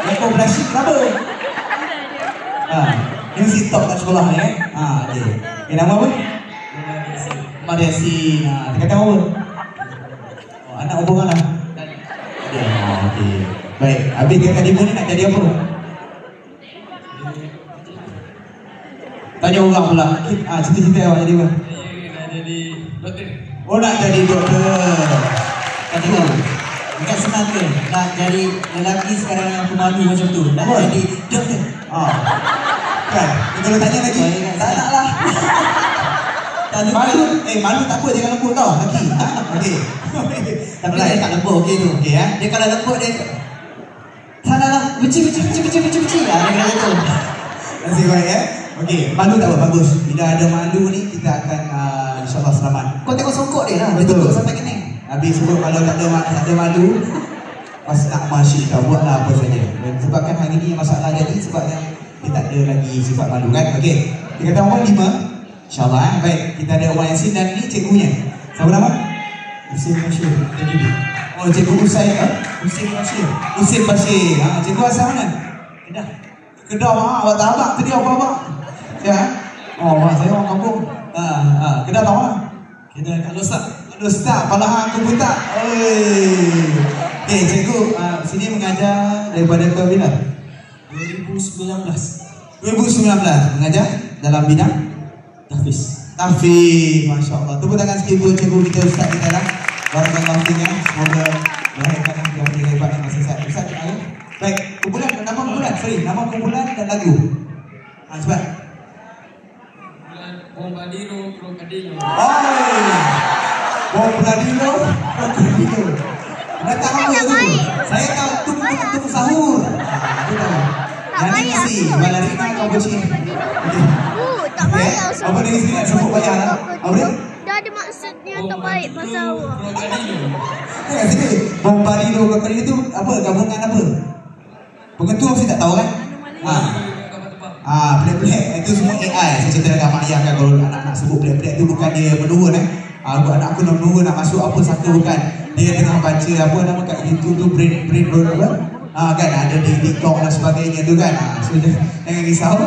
Yang kooperasi kenapa? Yang si top kat sekolah ni okay. Nama apa? Mariasi. Dia kata apa? Anak hubungan lah. Okay. Baik, habis dia tadi ni nak jadi apa? Tanya orang pula. Cita-cita awak jadi apa? Nak jadi doktor. Oh, nak jadi doktor. Kata kau, bukan senang ke nak jadi lelaki sekarang yang pemalu macam tu. Nak jadi doktor. Kan? Kalau tanya lagi, tak nak lah. Malu, malu tak apa, jangan lembut tau. Lagi. Okey. Tapi dia tak lembut, okey tu. Okey ya. Dia kalau lembut dia tak nak lah, benci. Dia kata tu. Nasib baik ya. Okey, malu tak apa, bagus. Bila ada malu ni, kita akan insyaAllah selamat. Kau tengok songkok dia lah, dia Betul. tutup sampai kening. Habis sebut kalau tak ada malu, pas nak masyik tak buatlah apa saja. Sebabkan hari ni masalah jadi sebabnya kita tak ada lagi sifat malu kan. Okey, kita kata orang 5 InsyaAllah baik, kita ada Wan Yasin dan ni cikgunya. Siapa nama? Husin Bashir. Oh, cikgu Husin Husin Bashir. Cikgu asal mana? Kedah awak tak abang tadi apa? Ya. Oh, saya orang kampung. Kedah tahu lah. Kita kat Lostak. Ustaz, Palahan Komputer. Okay, cikgu sini mengajar daripada ke bila? 2019. 2019 mengajar dalam bidang Tahfiz. Masya Allah. Tepuk tangan sikit buat cikgu kita, Ustaz kita lah. Barakallahu fiikum. Semoga melahirkan yang hebat yang masih sehat. Ustaz, baik, kumpulan, nama kumpulan, nama kumpulan dan lagu. Cepat. Bombardiro Crocodilo. Bombardiro Crocodilo. Datang apa tu? Saya tahu tunggu sahur. Aku tahu. Yang ni mesti balerina kau bocil. Tak payah. Apa dia sini nak sebut bayar lah? Apa dia? Dah ada maksudnya terbaik pasal awak. Kat sini Bombardiro Crocodilo tu apa? Gabungan apa? Pengetua mesti tak tahu kan? Pelik-pelik. Itu semua AI. Saya cerita dengan mak ayah kan, kalau anak-anak sebut pelik-pelik tu bukan dia menurun buat anak aku nak menurun, nak masuk apa saka, bukan. Dia tengah baca apa nama kat YouTube tu, brain apa? Kan ada di TikTok dan sebagainya tu kan. So jangan risau.